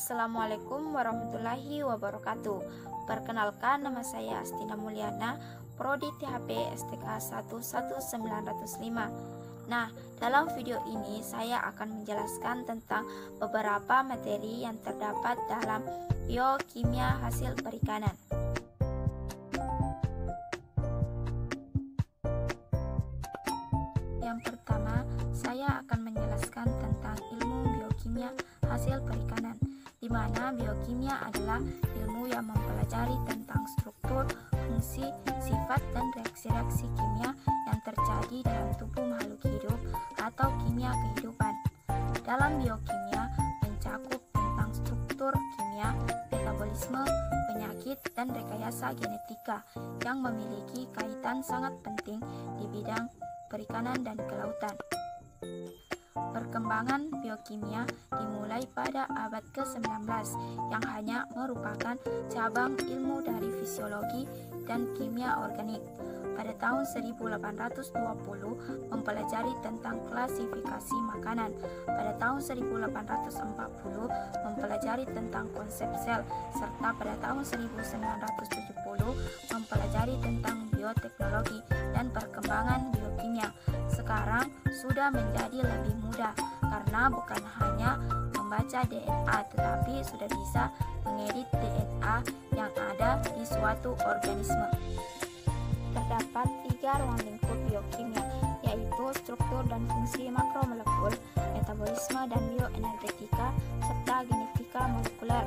Assalamualaikum warahmatullahi wabarakatuh. Perkenalkan, nama saya Astina Mulyana, Prodi THP STK 11905. Nah, dalam video ini saya akan menjelaskan tentang beberapa materi yang terdapat dalam biokimia hasil perikanan. Yang pertama, saya akan menjelaskan tentang ilmu biokimia hasil perikanan, di mana biokimia adalah ilmu yang mempelajari tentang struktur, fungsi, sifat, dan reaksi-reaksi kimia yang terjadi dalam tubuh makhluk hidup atau kimia kehidupan. Dalam biokimia mencakup tentang struktur kimia, metabolisme, penyakit, dan rekayasa genetika yang memiliki kaitan sangat penting di bidang perikanan dan kelautan. Perkembangan biokimia dimulai pada abad ke-19 yang hanya merupakan cabang ilmu dari fisiologi dan kimia organik. Pada tahun 1820 mempelajari tentang klasifikasi makanan. Pada tahun 1840 mempelajari tentang konsep sel, serta pada tahun 1970 mempelajari tentang bioteknologi dan perkembangan biokimia. Sekarang sudah menjadi lebih mudah karena bukan hanya membaca DNA tetapi sudah bisa mengedit DNA yang ada di suatu organisme. Terdapat 3 ruang lingkup biokimia, yaitu struktur dan fungsi makromolekul, metabolisme dan bioenergetika, serta genetika molekuler.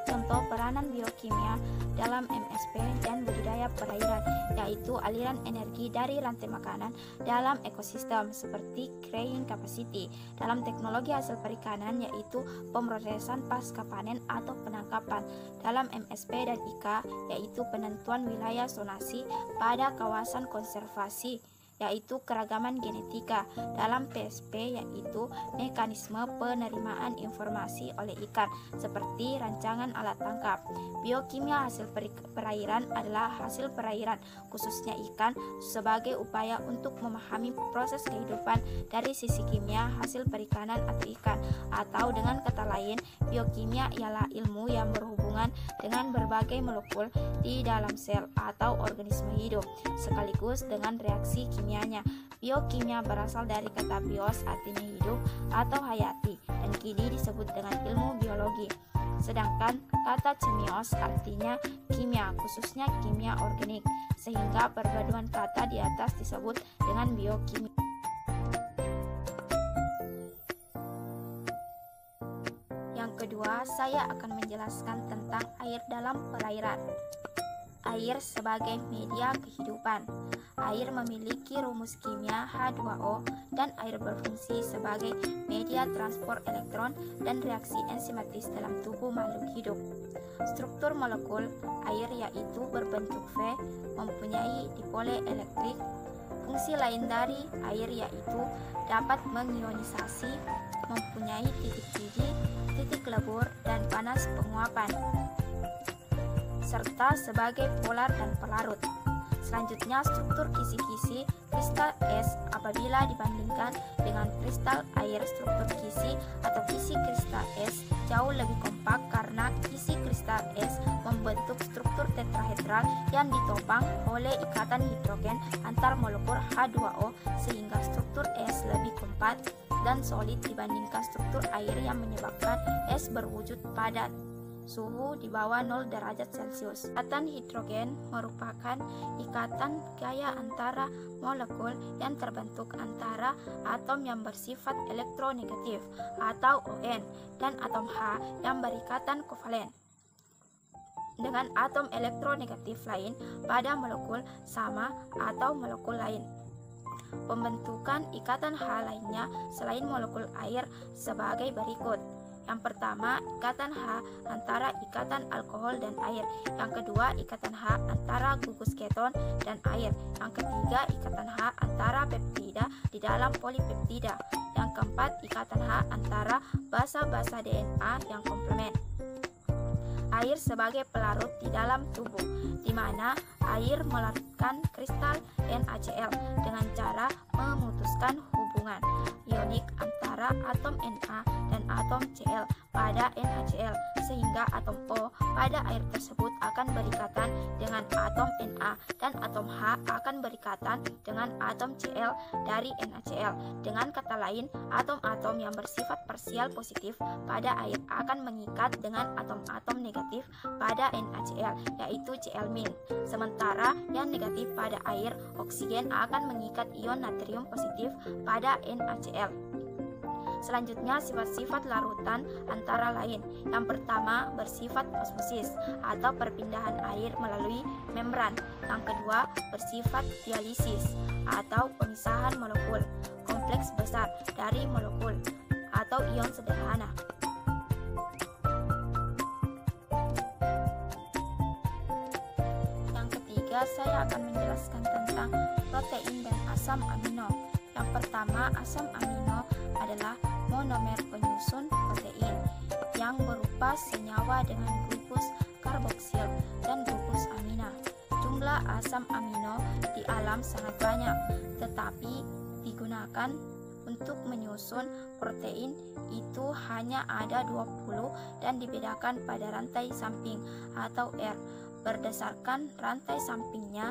Contoh peranan biokimia dalam MSP dan budidaya perairan, yaitu aliran energi dari rantai makanan dalam ekosistem seperti carrying capacity. Dalam teknologi hasil perikanan, yaitu pemrosesan pasca panen atau penangkapan. Dalam MSP dan IK, yaitu penentuan wilayah zonasi pada kawasan konservasi, yaitu keragaman genetika. Dalam PSP, yaitu mekanisme penerimaan informasi oleh ikan seperti rancangan alat tangkap. Biokimia hasil perairan adalah hasil perairan, khususnya ikan, sebagai upaya untuk memahami proses kehidupan dari sisi kimia hasil perikanan atau ikan. Atau dengan kata lain, biokimia ialah ilmu yang berhubungan dengan berbagai molekul di dalam sel atau organisme hidup, sekaligus dengan reaksi kimianya. Biokimia berasal dari kata bios, artinya hidup atau hayati, dan kini disebut dengan ilmu biologi. Sedangkan kata cemios artinya kimia, khususnya kimia organik, sehingga perpaduan kata di atas disebut dengan biokimia. Yang kedua, saya akan menjelaskan tentang air dalam perairan. Air sebagai media kehidupan. Air memiliki rumus kimia H2O dan air berfungsi sebagai media transport elektron dan reaksi enzimatis dalam tubuh makhluk hidup. Struktur molekul air yaitu berbentuk V, mempunyai dipole elektrik. Fungsi lain dari air yaitu dapat mengionisasi, mempunyai titik didih, titik lebur, dan panas penguapan, serta sebagai polar dan pelarut. Selanjutnya, struktur kisi-kisi kristal es apabila dibandingkan dengan kristal air, struktur kisi atau kisi kristal es jauh lebih kompak karena kisi kristal es membentuk struktur tetrahedral yang ditopang oleh ikatan hidrogen antar molekul H2O, sehingga struktur es lebih kompak dan solid dibandingkan struktur air yang menyebabkan es berwujud padat suhu di bawah 0 derajat Celcius. Ikatan hidrogen merupakan ikatan gaya antara molekul yang terbentuk antara atom yang bersifat elektronegatif atau ON dan atom H yang berikatan kovalen dengan atom elektronegatif lain pada molekul sama atau molekul lain. Pembentukan ikatan H lainnya selain molekul air sebagai berikut. Yang pertama, ikatan H antara ikatan alkohol dan air. Yang kedua, ikatan H antara gugus keton dan air. Yang ketiga, ikatan H antara peptida di dalam polipeptida. Yang keempat, ikatan H antara basa-basa DNA yang komplement. Air sebagai pelarut di dalam tubuh, di mana air melarutkan kristal NaCl dengan cara memutuskan hubungan ionik antara atom Na dan atom Cl pada NaCl, sehingga atom O pada air tersebut akan berikatan dengan atom Na dan atom H akan berikatan dengan atom Cl dari NaCl. Dengan kata lain, atom-atom yang bersifat parsial positif pada air akan mengikat dengan atom-atom negatif pada NaCl, yaitu Cl-. Sementara yang negatif pada air, oksigen akan mengikat ion natrium positif pada NaCl. Selanjutnya, sifat-sifat larutan antara lain. Yang pertama, bersifat osmosis atau perpindahan air melalui membran. Yang kedua, bersifat dialisis atau pemisahan molekul kompleks besar dari molekul atau ion sederhana. Yang ketiga, saya akan menjelaskan tentang protein dan asam amino. Yang pertama, asam amino adalah monomer penyusun protein yang berupa senyawa dengan gugus karboksil dan gugus amina. Jumlah asam amino di alam sangat banyak, tetapi digunakan untuk menyusun protein itu hanya ada 20 dan dibedakan pada rantai samping atau R. Berdasarkan rantai sampingnya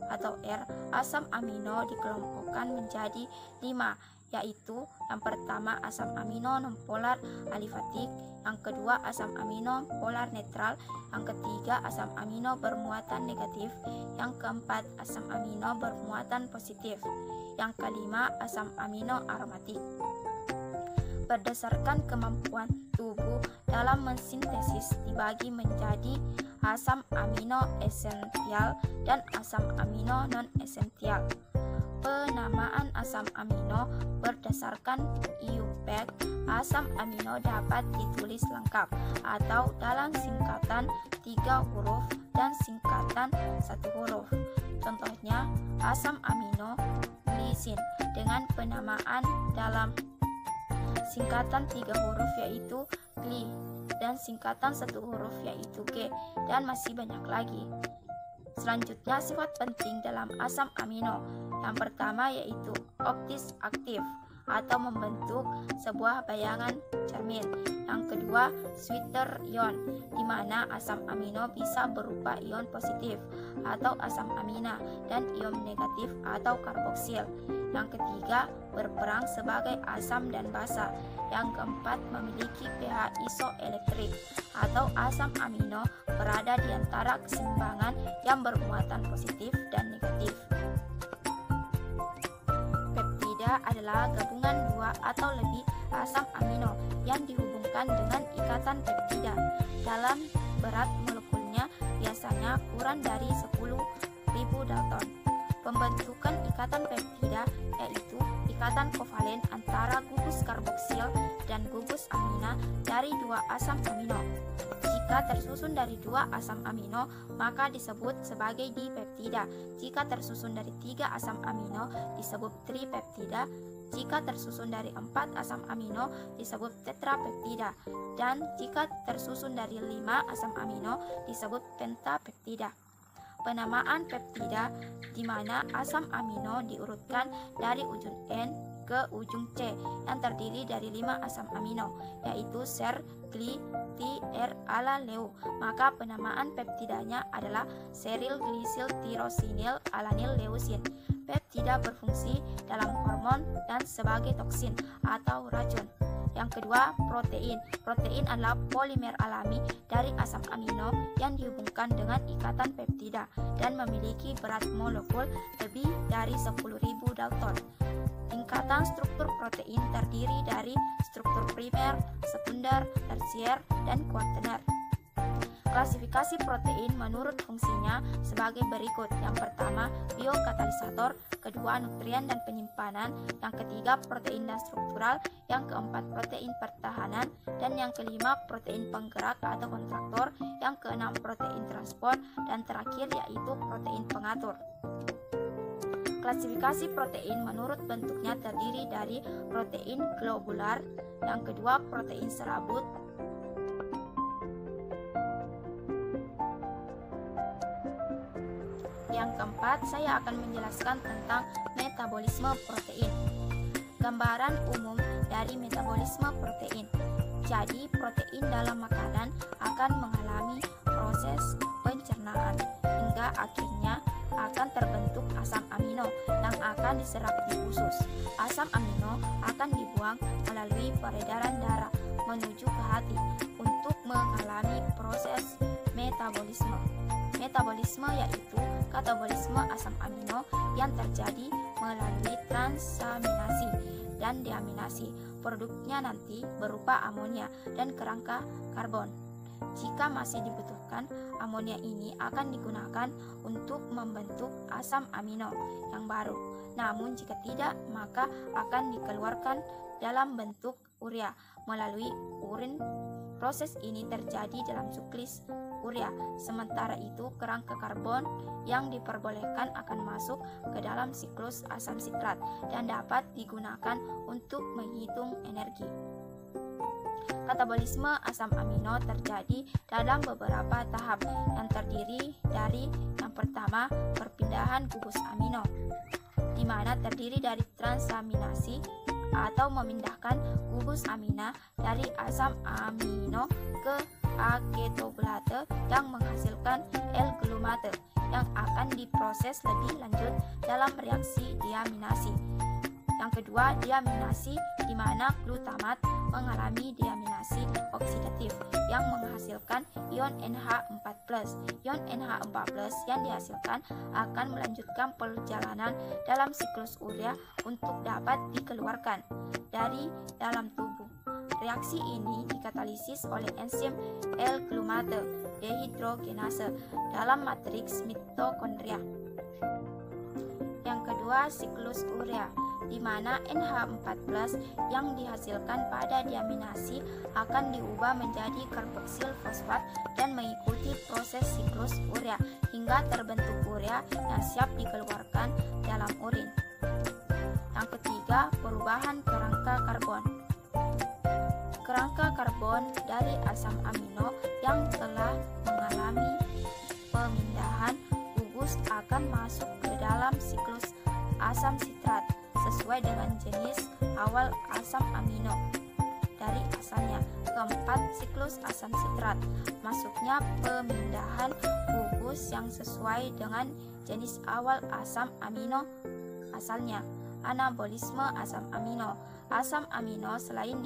atau R, asam amino dikelompokkan menjadi 5, yaitu yang pertama asam amino nonpolar alifatik, yang kedua asam amino polar netral, yang ketiga asam amino bermuatan negatif, yang keempat asam amino bermuatan positif, yang kelima asam amino aromatik. Berdasarkan kemampuan tubuh dalam mensintesis dibagi menjadi asam amino esensial dan asam amino non-esensial. Penamaan asam amino berdasarkan IUPAC. Asam amino dapat ditulis lengkap atau dalam singkatan 3 huruf dan singkatan 1 huruf. Contohnya, asam amino glisin dengan penamaan dalam singkatan 3 huruf yaitu gli dan singkatan 1 huruf yaitu G, dan masih banyak lagi. Selanjutnya, sifat penting dalam asam amino. Yang pertama yaitu optis aktif atau membentuk sebuah bayangan cermin. Yang kedua, sweeter ion, di mana asam amino bisa berupa ion positif atau asam amina dan ion negatif atau karboksil. Yang ketiga, berperang sebagai asam dan basa. Yang keempat, memiliki pH isoelektrik atau asam amino berada di antara keseimbangan yang bermuatan positif dan negatif. Peptida adalah gabungan 2 atau lebih asam amino yang dihubungkan dengan ikatan peptida. Dalam berat molekulnya biasanya kurang dari 10.000 Dalton. Pembentukan ikatan peptida yaitu ikatan kovalen antara gugus karboksil dan gugus amina dari 2 asam amino. Jika tersusun dari 2 asam amino, maka disebut sebagai dipeptida. Jika tersusun dari 3 asam amino, disebut tripeptida. Jika tersusun dari 4 asam amino, disebut tetrapeptida. Dan jika tersusun dari 5 asam amino, disebut pentapeptida. Penamaan peptida di mana asam amino diurutkan dari ujung N ke ujung C yang terdiri dari 5 asam amino, yaitu ser, gli, ti, r, ala, leu. Maka penamaan peptidanya adalah seril glisil tirosinil alanil leusin. Peptida berfungsi dalam hormon dan sebagai toksin atau racun. Yang kedua, protein. Protein adalah polimer alami dari asam amino yang dihubungkan dengan ikatan peptida dan memiliki berat molekul lebih dari 10.000 Dalton. Tingkatan struktur protein terdiri dari struktur primer, sekunder, tersier, dan kuaterner. Klasifikasi protein menurut fungsinya sebagai berikut. Yang pertama, biokatalisator, kedua, nutrien dan penyimpanan, yang ketiga, protein dan struktural, yang keempat, protein pertahanan, dan yang kelima, protein penggerak atau kontraktor, yang keenam, protein transport, dan terakhir yaitu protein pengatur. Klasifikasi protein menurut bentuknya terdiri dari protein globular, yang kedua, protein serabut, yang keempat, saya akan menjelaskan tentang metabolisme protein. Gambaran umum dari metabolisme protein. Jadi protein dalam makanan akan mengalami proses pencernaan hingga akhirnya akan terbentuk asam amino yang akan diserap di usus. Asam amino akan dibuang melalui peredaran darah menuju ke hati untuk mengalami proses metabolisme. Metabolisme yaitu katabolisme asam amino yang terjadi melalui transaminasi dan deaminasi. Produknya nanti berupa amonia dan kerangka karbon. Jika masih dibutuhkan, amonia ini akan digunakan untuk membentuk asam amino yang baru. Namun jika tidak, maka akan dikeluarkan dalam bentuk urea melalui urin. Proses ini terjadi dalam siklus urea. Sementara itu, kerangka karbon yang diperbolehkan akan masuk ke dalam siklus asam sitrat dan dapat digunakan untuk menghitung energi. Katabolisme asam amino terjadi dalam beberapa tahap yang terdiri dari yang pertama, perpindahan gugus amino, di mana terdiri dari transaminasi atau memindahkan gugus amina dari asam amino ke aketobulate yang menghasilkan L-glumate yang akan diproses lebih lanjut dalam reaksi deaminasi. Yang kedua, deaminasi, di mana glutamat mengalami deaminasi oksidatif yang menghasilkan ion NH4+. Ion NH4+ yang dihasilkan akan melanjutkan perjalanan dalam siklus urea untuk dapat dikeluarkan dari dalam tubuh. Reaksi ini dikatalisis oleh enzim L-glumate dehidrogenase dalam matriks mitokondria. Yang kedua, siklus urea, di mana NH4+ yang dihasilkan pada deaminasi akan diubah menjadi karboksil fosfat dan mengikuti proses siklus urea hingga terbentuk urea yang siap dikeluarkan dalam urin. Yang ketiga, perubahan kerangka karbon. Kerangka karbon dari asam amino yang telah mengalami pemindahan gugus akan masuk ke dalam siklus asam sitrat sesuai dengan jenis awal asam amino dari asalnya. Keempat, siklus asam sitrat, masuknya pemindahan gugus yang sesuai dengan jenis awal asam amino asalnya. Anabolisme asam amino. Asam amino selain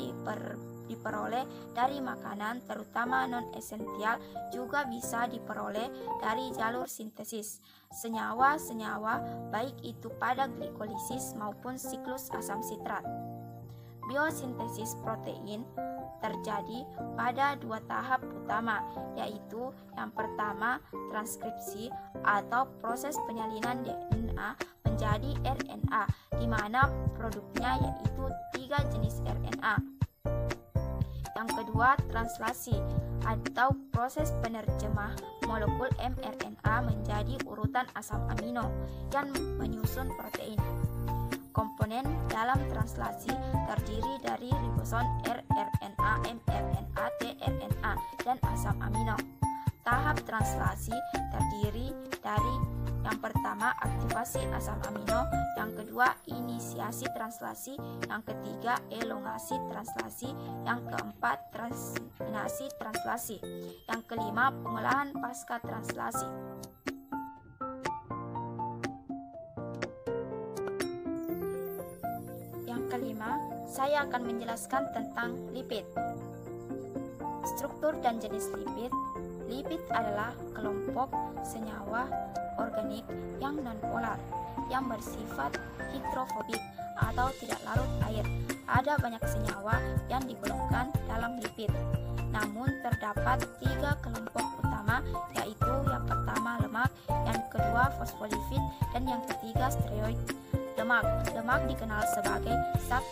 diperoleh dari makanan terutama non-esensial juga bisa diperoleh dari jalur sintesis senyawa-senyawa baik itu pada glikolisis maupun siklus asam sitrat. Biosintesis protein terjadi pada dua tahap utama, yaitu yang pertama transkripsi atau proses penyalinan DNA menjadi RNA, di mana produknya yaitu 3 jenis RNA. Yang kedua, translasi atau proses penerjemah molekul mRNA menjadi urutan asam amino yang menyusun protein. Komponen dalam translasi terdiri dari ribosom rRNA, mRNA, tRNA, dan asam amino. Tahap translasi terdiri dari yang pertama aktivasi asam amino, yang kedua inisiasi translasi, yang ketiga elongasi translasi, yang keempat transminasi translasi, yang kelima pengolahan pasca translasi. Yang kelima, saya akan menjelaskan tentang lipid. Struktur dan jenis lipid. Lipid adalah kelompok senyawa organik yang nonpolar yang bersifat hidrofobik atau tidak larut air. Ada banyak senyawa yang digolongkan dalam lipid. Namun terdapat 3 kelompok utama, yaitu yang pertama lemak, yang kedua fosfolipid, dan yang ketiga steroid. Lemak dikenal sebagai zat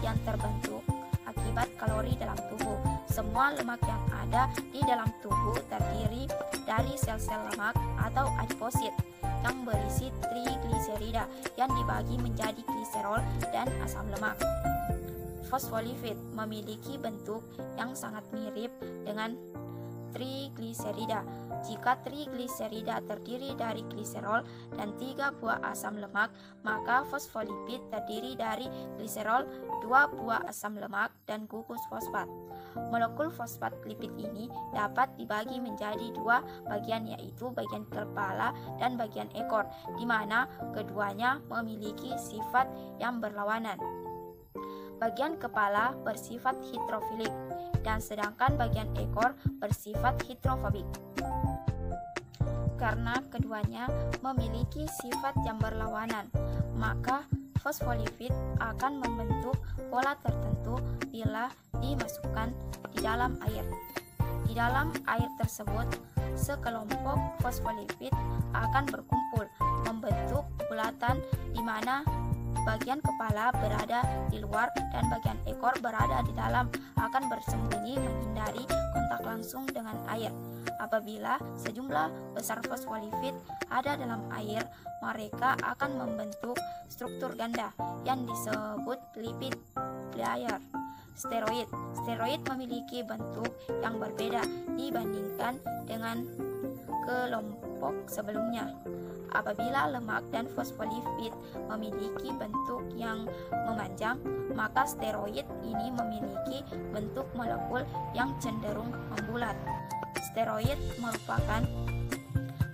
yang terbentuk akibat kalori dalam tubuh. Semua lemak yang ada di dalam tubuh terdiri dari sel-sel lemak atau adiposit yang berisi trigliserida yang dibagi menjadi gliserol dan asam lemak. Fosfolipid memiliki bentuk yang sangat mirip dengan trigliserida. Jika trigliserida terdiri dari gliserol dan 3 buah asam lemak, maka fosfolipid terdiri dari gliserol, 2 buah asam lemak, dan gugus fosfat. Molekul fosfat lipid ini dapat dibagi menjadi 2 bagian, yaitu bagian kepala dan bagian ekor, di mana keduanya memiliki sifat yang berlawanan. Bagian kepala bersifat hidrofilik dan sedangkan bagian ekor bersifat hidrofobik. Karena keduanya memiliki sifat yang berlawanan, maka fosfolipid akan membentuk pola tertentu bila dimasukkan di dalam air. Di dalam air tersebut, sekelompok fosfolipid akan berkumpul membentuk bulatan di mana bagian kepala berada di luar dan bagian ekor berada di dalam, akan bersembunyi menghindari kontak langsung dengan air. Apabila sejumlah besar fosfolipid ada dalam air, mereka akan membentuk struktur ganda yang disebut lipid layer. Steroid memiliki bentuk yang berbeda dibandingkan dengan kelompok sebelumnya. Apabila lemak dan fosfolipid memiliki bentuk yang memanjang, maka steroid ini memiliki bentuk molekul yang cenderung membulat. Steroid merupakan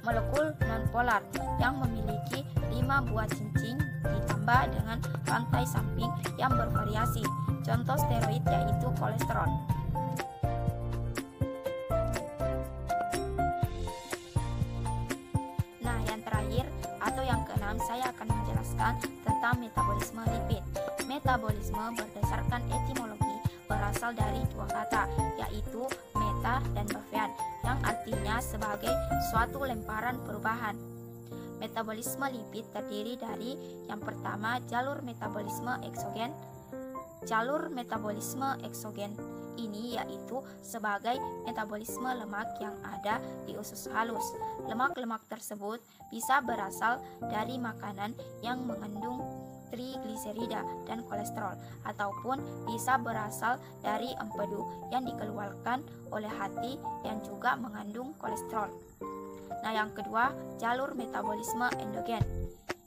molekul nonpolar yang memiliki 5 buah cincin ditambah dengan rantai samping yang bervariasi. Contoh steroid yaitu kolesterol. Atau yang keenam, saya akan menjelaskan tentang metabolisme lipid. Metabolisme berdasarkan etimologi berasal dari 2 kata, yaitu meta dan bovean, yang artinya sebagai suatu lemparan perubahan. Metabolisme lipid terdiri dari yang pertama, jalur metabolisme eksogen. Jalur metabolisme eksogen ini yaitu sebagai metabolisme lemak yang ada di usus halus. Lemak-lemak tersebut bisa berasal dari makanan yang mengandung trigliserida dan kolesterol, ataupun bisa berasal dari empedu yang dikeluarkan oleh hati yang juga mengandung kolesterol. Nah, yang kedua, jalur metabolisme endogen,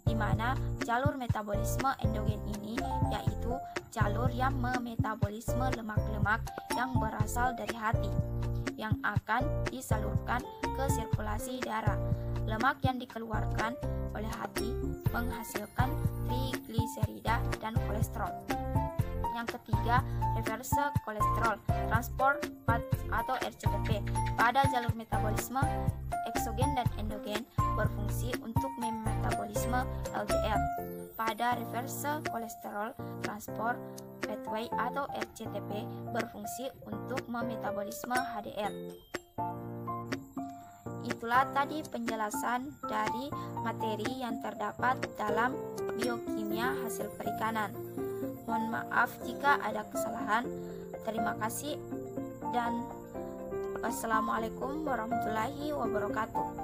di mana jalur metabolisme endogen ini yaitu jalur yang memetabolisme lemak-lemak yang berasal dari hati yang akan disalurkan ke sirkulasi darah. Lemak yang dikeluarkan oleh hati menghasilkan trigliserida dan kolesterol. Yang ketiga, reverse kolesterol transport atau RCTP. Pada jalur metabolisme eksogen dan endogen berfungsi untuk memetabolisme LDL. Pada reverse kolesterol transport pathway atau RCTP berfungsi untuk memetabolisme HDL. Itulah tadi penjelasan dari materi yang terdapat dalam biokimia hasil perikanan. Mohon maaf jika ada kesalahan. Terima kasih dan wassalamualaikum warahmatullahi wabarakatuh.